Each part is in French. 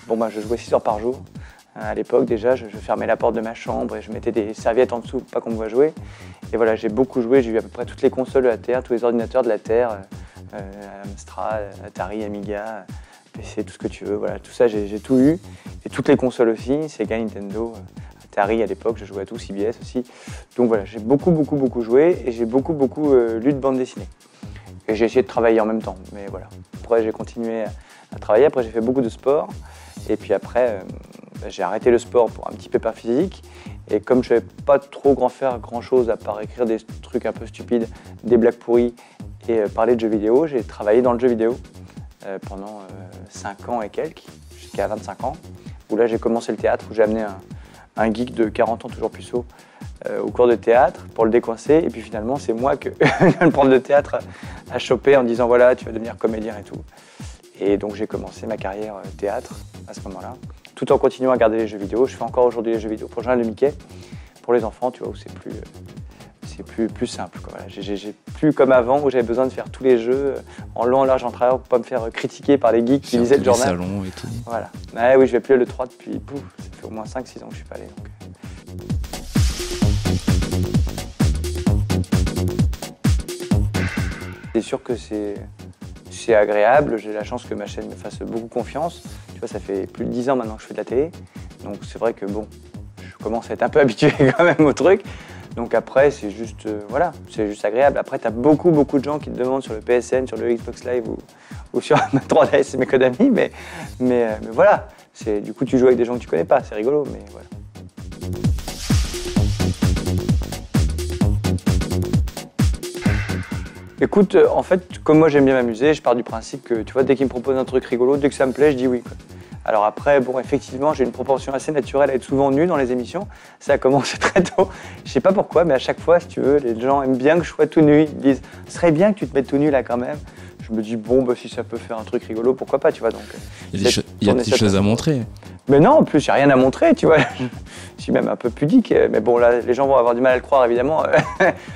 bon, ben, je jouais 6 heures par jour. À l'époque, déjà, je fermais la porte de ma chambre et je mettais des serviettes en dessous pour pas qu'on me voit jouer. Et voilà, j'ai beaucoup joué, j'ai eu à peu près toutes les consoles de la Terre, tous les ordinateurs de la Terre, Amstrad, Atari, Amiga, PC, tout ce que tu veux. Voilà, tout ça, j'ai tout eu. Et toutes les consoles aussi, Sega, Nintendo, Atari à l'époque, je jouais à tout, CBS aussi. Donc voilà, j'ai beaucoup joué et j'ai beaucoup lu de bande dessinée. Et j'ai essayé de travailler en même temps, mais voilà. Après, j'ai continué à travailler, après j'ai fait beaucoup de sport. Et puis après, j'ai arrêté le sport pour un petit pépin physique. Et comme je ne savais pas trop faire grand chose à part écrire des trucs un peu stupides, des blagues pourries et parler de jeux vidéo, j'ai travaillé dans le jeu vidéo pendant 5 ans et quelques, jusqu'à 25 ans. Où là j'ai commencé le théâtre, où j'ai amené un geek de 40 ans, toujours puceau, au cours de théâtre pour le décoincer. Et puis finalement, c'est moi que le prof de théâtre a chopé en disant voilà, tu vas devenir comédien et tout. Et donc j'ai commencé ma carrière théâtre à ce moment-là, tout en continuant à garder les jeux vidéo. Je fais encore aujourd'hui les jeux vidéo pour le journal de Mickey, pour les enfants, tu vois, où c'est plus simple, quoi. Voilà, j'ai plus comme avant où j'avais besoin de faire tous les jeux en long, en large, en travers pour pas me faire critiquer par les geeks qui lisaient le journal. Salons et tout. Voilà. Ouais, oui, je vais plus à l'E3 depuis, ça fait au moins 5-6 ans que je suis pas allé. Donc. C'est sûr que c'est agréable, j'ai la chance que ma chaîne me fasse beaucoup confiance. Tu vois, ça fait plus de 10 ans maintenant que je fais de la télé, donc c'est vrai que bon, je commence à être un peu habitué quand même au truc. Donc après, c'est juste, voilà, c'est juste agréable. Après, tu as beaucoup de gens qui te demandent sur le PSN, sur le Xbox Live ou sur ma 3DS, c'est mes codes amis, mais voilà. Du coup, tu joues avec des gens que tu connais pas, c'est rigolo, mais voilà. Écoute, en fait, comme moi j'aime bien m'amuser, je pars du principe que, tu vois, dès qu'ils me proposent un truc rigolo, dès que ça me plaît, je dis oui, quoi. Alors après, bon, effectivement, j'ai une proportion assez naturelle à être souvent nu dans les émissions. Ça a commencé très tôt. Je sais pas pourquoi, mais à chaque fois, si tu veux, les gens aiment bien que je sois tout nu. Ils me disent, ce serait bien que tu te mettes tout nu là quand même. Je me dis, bon, bah, si ça peut faire un truc rigolo, pourquoi pas, tu vois. Donc, il y a des choses à montrer. Mais non, en plus, il n'y a rien à montrer, tu vois. Je suis même un peu pudique. Mais bon, là, les gens vont avoir du mal à le croire, évidemment.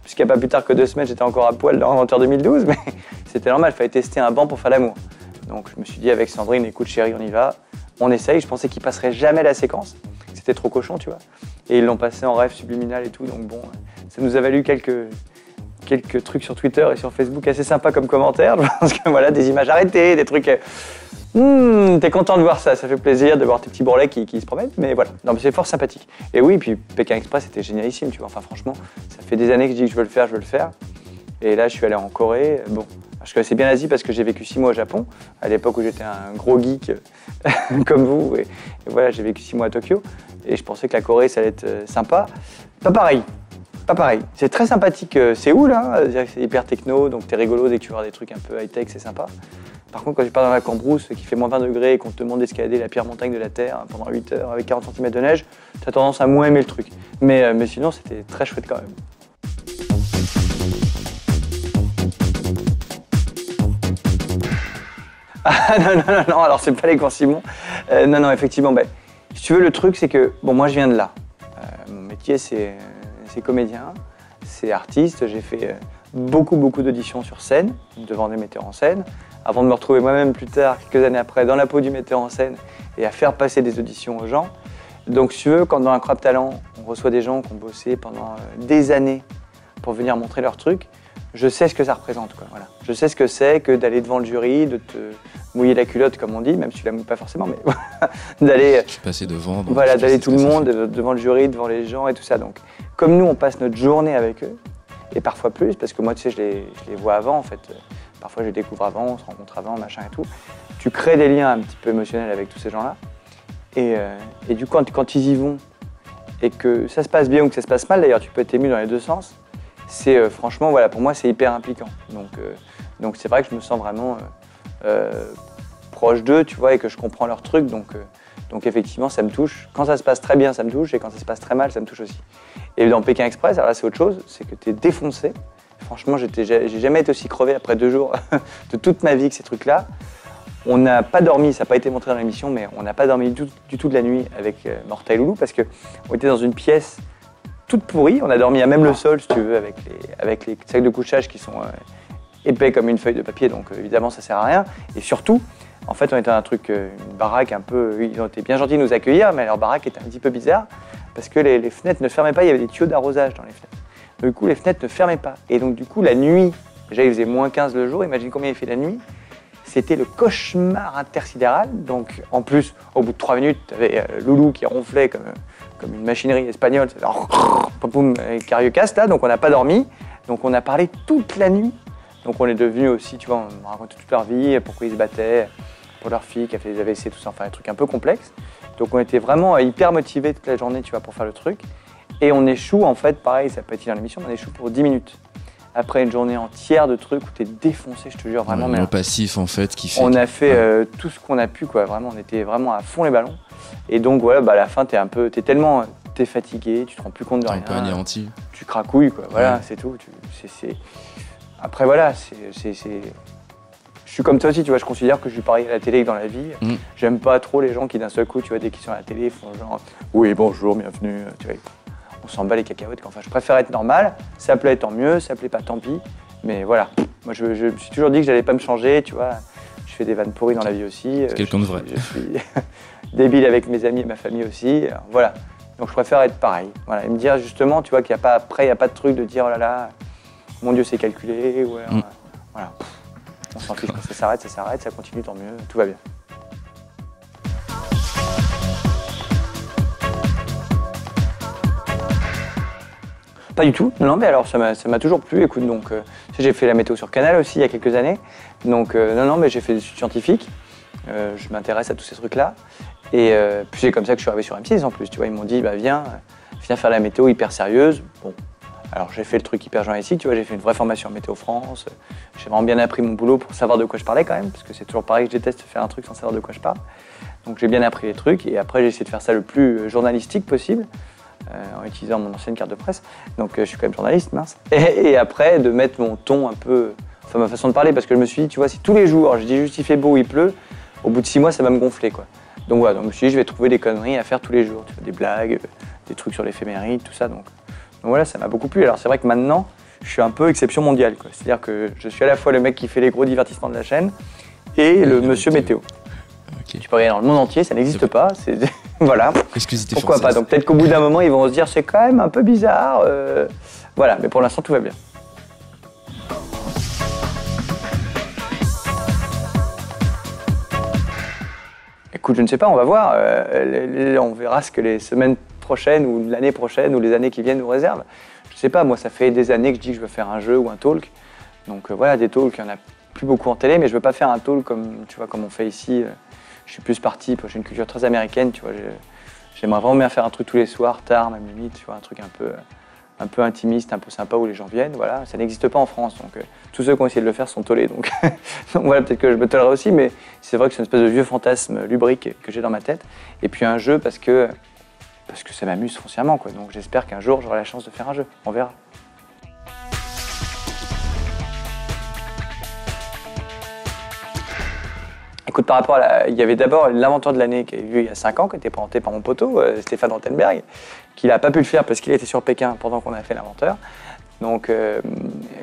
Puisqu'il n'y a pas plus tard que 2 semaines, j'étais encore à poil dans Inventeur 2012. Mais c'était normal, il fallait tester un banc pour faire l'amour. Donc, je me suis dit avec Sandrine, écoute, chérie, on y va. On essaye. Je pensais qu'ils passeraient jamais la séquence. C'était trop cochon, tu vois. Et ils l'ont passé en rêve subliminal et tout. Donc, bon, ça nous a valu quelques trucs sur Twitter et sur Facebook assez sympas comme commentaires. Je pense que voilà, des images arrêtées, des trucs. T'es content de voir ça fait plaisir de voir tes petits bourrelets qui se promènent, mais voilà, non, mais c'est fort sympathique. Et oui, puis Pékin Express c'était génialissime, tu vois, enfin franchement, ça fait des années que je dis que je veux le faire. Et là, je suis allé en Corée, bon, je connaissais bien l'Asie parce que j'ai vécu 6 mois au Japon, à l'époque où j'étais un gros geek comme vous, et voilà, j'ai vécu 6 mois à Tokyo, et je pensais que la Corée, ça allait être sympa. Pas pareil. C'est très sympathique, Séoul, hein, c'est hyper techno, donc t'es rigolo dès que tu vois des trucs un peu high-tech, c'est sympa. Par contre, quand tu pars dans la cambrousse, qui fait moins 20 degrés et qu'on te demande d'escalader la pire montagne de la Terre pendant 8 heures avec 40 cm de neige, tu as tendance à moins aimer le truc. Mais sinon, c'était très chouette quand même. Ah non, alors c'est pas les cours Simon. Non, effectivement, si tu veux, le truc, c'est que, bon, moi je viens de là. Mon métier, c'est comédien, c'est artiste. J'ai fait beaucoup d'auditions sur scène, devant des metteurs en scène, avant de me retrouver moi-même plus tard, quelques années après, dans la peau du metteur en scène et à faire passer des auditions aux gens. Donc, si tu veux, quand dans Incroyable Talent, on reçoit des gens qui ont bossé pendant des années pour venir montrer leur truc, je sais ce que ça représente, quoi. Voilà. Je sais ce que c'est que d'aller devant le jury, de te mouiller la culotte, comme on dit, même si tu la mouilles pas forcément, mais d'aller. Je suis passé devant. Voilà, d'aller tout le monde, devant le jury, devant les gens et tout ça. Donc, comme nous, on passe notre journée avec eux, et parfois plus, parce que moi, tu sais, je les vois avant, en fait. Parfois, je les découvre avant, on se rencontre avant, machin et tout. Tu crées des liens un petit peu émotionnels avec tous ces gens-là. Et du coup, quand ils y vont, et que ça se passe bien ou que ça se passe mal, d'ailleurs, tu peux être ému dans les deux sens, c'est franchement, voilà, pour moi, c'est hyper impliquant. Donc c'est vrai que je me sens vraiment proche d'eux, tu vois, et que je comprends leur truc. Donc effectivement, ça me touche. Quand ça se passe très bien, ça me touche, et quand ça se passe très mal, ça me touche aussi. Et dans Pékin Express, alors là, c'est autre chose, c'est que tu es défoncé. Franchement, j'ai jamais été aussi crevé après 2 jours de toute ma vie que ces trucs-là. On n'a pas dormi, ça n'a pas été montré dans l'émission, mais on n'a pas dormi du tout de la nuit avec Morta et Loulou parce qu'on était dans une pièce toute pourrie. On a dormi à même le sol, si tu veux, avec les sacs de couchage qui sont épais comme une feuille de papier, donc évidemment ça sert à rien. Et surtout, En fait, on était dans un truc, une baraque un peu... Ils ont été bien gentils de nous accueillir, mais leur baraque était un petit peu bizarre parce que les fenêtres ne fermaient pas, il y avait des tuyaux d'arrosage dans les fenêtres. Du coup, les fenêtres ne fermaient pas. Et donc, du coup, la nuit, déjà, il faisait moins 15 le jour, imagine combien il fait la nuit. C'était le cauchemar intersidéral. Donc, en plus, au bout de 3 minutes, tu avais Loulou qui ronflait comme une machinerie espagnole. Cariocasse, là. Donc, on n'a pas dormi. Donc, on a parlé toute la nuit. Donc, on est devenus aussi, tu vois, on racontait toute leur vie, pourquoi ils se battaient, pour leur fille qui a fait des AVC, tout ça, enfin, un truc un peu complexe. Donc, on était vraiment hyper motivés toute la journée, tu vois, pour faire le truc. Et on échoue, en fait, pareil, ça peut être dans l'émission, on échoue pour 10 minutes. Après une journée entière de trucs où t'es défoncé, je te jure, vraiment. Le passif, en fait, qui fait... On a fait tout ce qu'on a pu, quoi, vraiment, on était vraiment à fond les ballons. Et donc, voilà, à la fin, t'es fatigué, tu te rends plus compte de rien. Un peu anéanti. Tu cracouilles, quoi, voilà, c'est tout. Après, voilà, je suis comme toi aussi, tu vois, je considère que je suis pareil à la télé que dans la vie. J'aime pas trop les gens qui, d'un seul coup, tu vois, dès qu'ils sont à la télé, font genre « Oui, bonjour, bienvenue », tu vois. On s'en bat les cacahuètes. Enfin, je préfère être normal. Ça plaît, tant mieux. Ça plaît pas, tant pis. Mais voilà. Moi, je me suis toujours dit que j'allais pas me changer. Tu vois, je fais des vannes pourries dans la vie aussi. Quelqu'un de vrai. Je suis débile avec mes amis et ma famille aussi. Voilà. Donc, je préfère être pareil. Voilà. Et me dire justement, tu vois, qu'il n'y a pas après, il n'y a pas de truc de dire oh là là, mon Dieu, c'est calculé. Ou alors, voilà. On s'en fiche. Quand ça s'arrête, ça s'arrête. Ça continue, tant mieux. Tout va bien. Pas du tout, non, mais alors ça m'a toujours plu. Écoute, donc j'ai fait la météo sur Canal aussi il y a quelques années. Donc non, mais j'ai fait des études scientifiques. Je m'intéresse à tous ces trucs-là. Et puis c'est comme ça que je suis arrivé sur M6 en plus. Tu vois, ils m'ont dit bah viens faire la météo hyper sérieuse. Bon, alors j'ai fait le truc hyper journalistique. Tu vois, j'ai fait une vraie formation en Météo France. J'ai vraiment bien appris mon boulot pour savoir de quoi je parlais quand même, parce que c'est toujours pareil que je déteste faire un truc sans savoir de quoi je parle. Donc j'ai bien appris les trucs et après j'ai essayé de faire ça le plus journalistique possible. En utilisant mon ancienne carte de presse. Donc je suis quand même journaliste, mince. Et après, de mettre mon ton un peu, enfin ma façon de parler, parce que je me suis dit, tu vois, si tous les jours je dis juste il fait beau, il pleut, au bout de 6 mois, ça va me gonfler, quoi. Donc voilà, donc je me suis dit, je vais trouver des conneries à faire tous les jours, tu vois, des blagues, des trucs sur l'éphéméride, tout ça. Donc voilà, ça m'a beaucoup plu. Alors c'est vrai que maintenant, je suis un peu exception mondiale, quoi. C'est-à-dire que je suis à la fois le mec qui fait les gros divertissements de la chaîne et le monsieur météo. Okay. Tu peux regarder dans le monde entier, ça n'existe pas. Voilà. Pourquoi pas? Donc peut-être qu'au bout d'un moment, ils vont se dire c'est quand même un peu bizarre. Voilà, mais pour l'instant, tout va bien. Écoute, je ne sais pas, on va voir. On verra ce que les semaines prochaines ou l'année prochaine ou les années qui viennent nous réservent. Je ne sais pas, moi, ça fait des années que je dis que je veux faire un jeu ou un talk. Donc voilà, des talks, il n'y en a plus beaucoup en télé, mais je ne veux pas faire un talk comme, tu vois, comme on fait ici. Je suis plus parti, j'ai une culture très américaine, tu vois. J'aimerais vraiment bien faire un truc tous les soirs, tard, même limite, tu vois, un truc un peu intimiste, un peu sympa où les gens viennent, voilà. Ça n'existe pas en France, donc tous ceux qui ont essayé de le faire sont tollés, donc, donc voilà, peut-être que je me tollerai aussi, mais c'est vrai que c'est une espèce de vieux fantasme lubrique que j'ai dans ma tête. Et puis un jeu parce que ça m'amuse foncièrement, quoi. Donc j'espère qu'un jour j'aurai la chance de faire un jeu, on verra. Écoute, par rapport il y avait d'abord l'inventeur de l'année qui est vu il y a 5 ans, qui a été présenté par mon poteau, Stéphane Rothenberg, qui n'a pas pu le faire parce qu'il était sur Pékin pendant qu'on a fait l'inventeur. Donc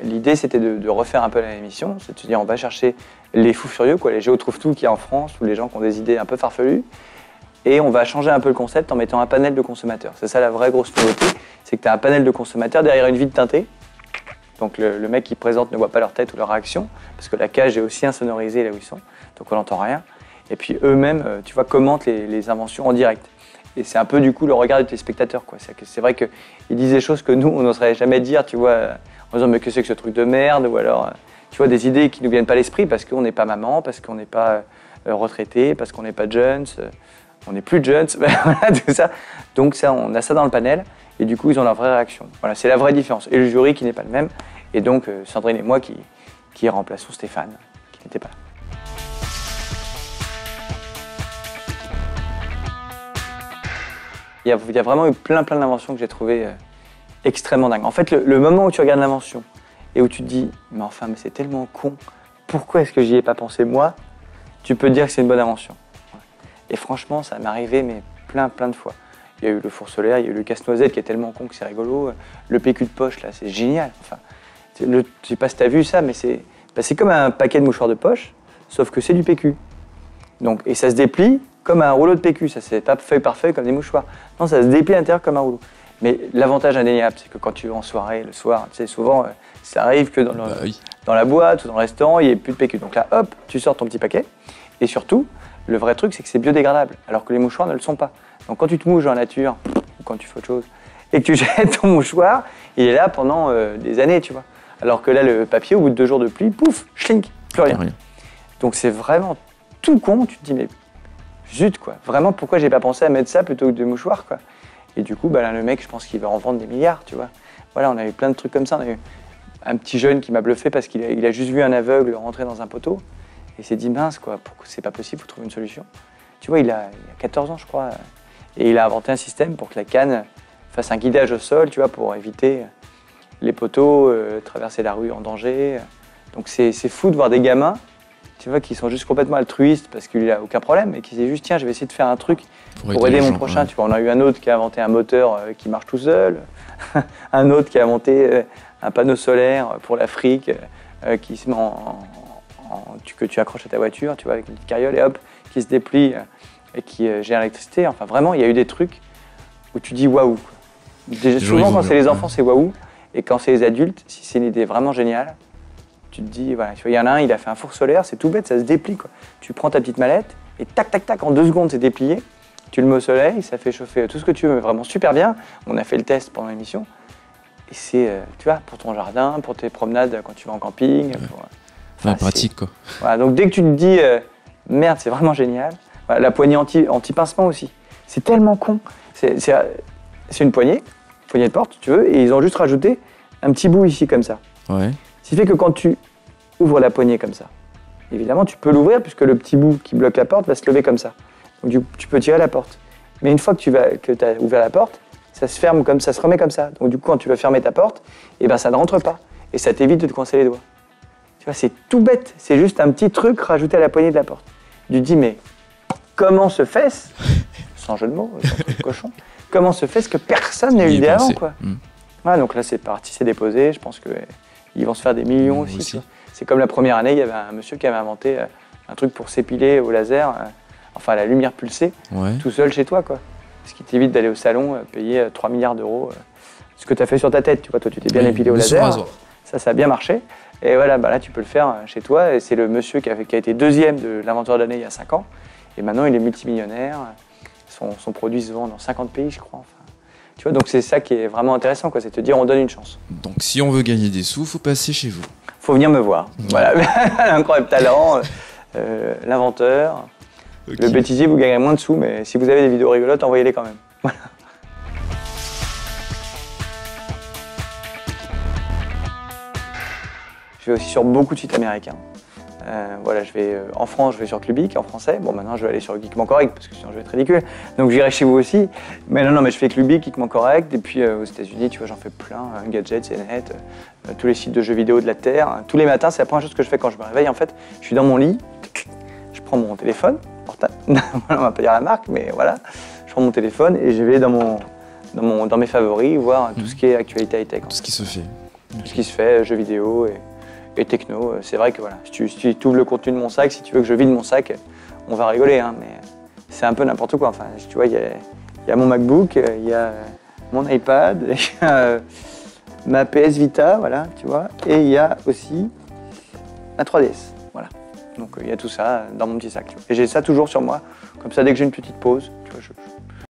l'idée c'était de refaire un peu la même émission, c'est de se dire on va chercher les fous furieux, quoi, les géotrouve-tout qu'il y a en France, ou les gens qui ont des idées un peu farfelues, et on va changer un peu le concept en mettant un panel de consommateurs. C'est ça la vraie grosse nouveauté, c'est que tu as un panel de consommateurs derrière une vitre teintée. Donc le mec qui présente ne voit pas leur tête ou leur réaction, parce que la cage est aussi insonorisée là où ils sont, donc on n'entend rien. Et puis eux-mêmes, tu vois, commentent les inventions en direct. Et c'est un peu du coup le regard du téléspectateur, quoi. C'est vrai qu'ils disent des choses que nous, on n'oserait jamais dire, tu vois, en disant mais que c'est que ce truc de merde, ou alors, tu vois, des idées qui ne nous viennent pas à l'esprit parce qu'on n'est pas maman, parce qu'on n'est pas retraité, parce qu'on n'est pas jeunes, on n'est plus jeunes, voilà, tout ça. Donc ça, on a ça dans le panel. Et du coup, ils ont leur vraie réaction. Voilà, c'est la vraie différence. Et le jury qui n'est pas le même. Et donc, Sandrine et moi qui remplaçons Stéphane, qui n'était pas là. Il y a vraiment eu plein d'inventions que j'ai trouvées extrêmement dingues. En fait, le moment où tu regardes l'invention et où tu te dis « Mais enfin, mais c'est tellement con, pourquoi est-ce que j'y ai pas pensé moi ?» Tu peux te dire que c'est une bonne invention. Et franchement, ça m'est arrivé mais plein de fois. Il y a eu le four solaire, il y a eu le casse-noisette qui est tellement con que c'est rigolo. Le PQ de poche, là, c'est génial. Enfin, je sais pas si tu as vu ça, mais c'est comme un paquet de mouchoirs de poche, sauf que c'est du PQ. Donc, et ça se déplie comme un rouleau de PQ, ça c'est pas feuille par feuille comme des mouchoirs. Non, ça se déplie à l'intérieur comme un rouleau. Mais l'avantage indéniable, c'est que quand tu vas en soirée, le soir, tu sais, souvent, ça arrive que dans la boîte ou dans le restaurant, il n'y ait plus de PQ. Donc là, hop, tu sors ton petit paquet. Et surtout, le vrai truc, c'est que c'est biodégradable, alors que les mouchoirs ne le sont pas. Donc quand tu te mouches dans la nature, ou quand tu fais autre chose, et que tu jettes ton mouchoir, il est là pendant des années, tu vois. Alors que là, le papier, au bout de 2 jours de pluie, pouf, schlink, plus rien. Donc c'est vraiment tout con, tu te dis, mais zut, quoi. Vraiment, pourquoi j'ai pas pensé à mettre ça plutôt que des mouchoirs, quoi. Et du coup, bah, là, le mec, je pense qu'il va en vendre des milliards, tu vois. Voilà, on a eu plein de trucs comme ça. On a eu un petit jeune qui m'a bluffé parce qu'il a juste vu un aveugle rentrer dans un poteau. Et il s'est dit, mince, quoi, c'est pas possible, il faut trouver une solution. Tu vois, il a 14 ans, je crois. Et il a inventé un système pour que la canne fasse un guidage au sol, tu vois, pour éviter les poteaux, traverser la rue en danger. Donc c'est fou de voir des gamins, tu vois, qui sont juste complètement altruistes parce qu'il n'a aucun problème et qui disent juste, tiens, je vais essayer de faire un truc pour aider mon prochain. Ouais. Tu vois, on a eu un autre qui a inventé un moteur qui marche tout seul, un autre qui a inventé un panneau solaire pour l'Afrique qui se met que tu accroches à ta voiture, tu vois, avec une petite carriole et hop, qui se déplie et qui gère l'électricité. Enfin, vraiment, il y a eu des trucs où tu dis waouh. Souvent, quand c'est les enfants, c'est waouh. Et quand c'est les adultes, si c'est une idée vraiment géniale, tu te dis, voilà, il y en a un, il a fait un four solaire, c'est tout bête, ça se déplie, quoi. Tu prends ta petite mallette et tac, tac, tac, en 2 secondes, c'est déplié. Tu le mets au soleil, ça fait chauffer tout ce que tu veux, mais vraiment super bien. On a fait le test pendant l'émission. Et c'est, tu vois, pour ton jardin, pour tes promenades quand tu vas en camping. Ouais. Enfin, pratique, quoi. Voilà, donc dès que tu te dis, merde, c'est vraiment génial. Voilà, la poignée anti-pincement aussi. C'est tellement con. C'est une poignée de porte, si tu veux, et ils ont juste rajouté un petit bout ici, comme ça. Ouais. Ce qui fait que quand tu ouvres la poignée comme ça, évidemment, tu peux l'ouvrir puisque le petit bout qui bloque la porte va se lever comme ça. Donc tu peux tirer la porte. Mais une fois que tu as ouvert la porte, ça se ferme comme ça, se remet comme ça. Donc du coup, quand tu vas fermer ta porte, eh ben, ça ne rentre pas. Et ça t'évite de te coincer les doigts. Tu vois, c'est tout bête. C'est juste un petit truc rajouté à la poignée de la porte. Tu te dis, mais comment se fait-ce, sans jeu de mots, sans truc cochon, comment se fait-ce que personne n'a eu l'idée avant, quoi. Voilà, donc là, c'est parti, c'est déposé. Je pense qu'ils vont se faire des millions aussi. C'est comme la première année, il y avait un monsieur qui avait inventé un truc pour s'épiler au laser, enfin à la lumière pulsée, tout seul chez toi, quoi. Ce qui t'évite d'aller au salon, payer 3 milliards d'euros. Ce que tu as fait sur ta tête, tu vois, toi tu t'es bien épilé au laser. Ça a bien marché. Et voilà, bah là tu peux le faire chez toi. Et c'est le monsieur qui a été 2e de l'inventeur de l'année il y a 5 ans. Et maintenant il est multimillionnaire. Son produit se vend dans 50 pays, je crois. Enfin, tu vois, donc c'est ça qui est vraiment intéressant, quoi. C'est te dire on donne une chance. Donc si on veut gagner des sous, faut passer chez vous. Faut venir me voir. Voilà, l'incroyable talent, l'inventeur. Okay. Le bêtisier, vous gagnerez moins de sous, mais si vous avez des vidéos rigolotes, envoyez-les quand même. Voilà. Je vais aussi sur beaucoup de sites américains. Voilà, je vais en France, je vais sur Clubic en français. Bon, maintenant je vais aller sur Geekment Correct parce que sinon je vais être ridicule. Donc j'irai chez vous aussi. Mais non, mais je fais Clubic, Geekment Correct. Et puis aux États-Unis, tu vois, j'en fais plein. Gadget, CNET, tous les sites de jeux vidéo de la Terre. Tous les matins, c'est la première chose que je fais quand je me réveille. En fait, je suis dans mon lit, je prends mon téléphone portable. On va pas dire la marque, mais voilà. Je prends mon téléphone et je vais dans mes favoris voir tout ce qui est actualité high-tech. Tout ce qui se fait. Tout ce qui se fait, jeux vidéo et techno. C'est vrai que voilà, si tu ouvres le contenu de mon sac, si tu veux que je vide mon sac, on va rigoler, hein, mais c'est un peu n'importe quoi. Enfin, tu vois, il y a mon MacBook, il y a mon iPad, il y a ma PS Vita, voilà, tu vois, et il y a aussi ma 3DS, voilà. Donc il y a tout ça dans mon petit sac. Tu vois. Et j'ai ça toujours sur moi, comme ça dès que j'ai une petite pause, tu vois,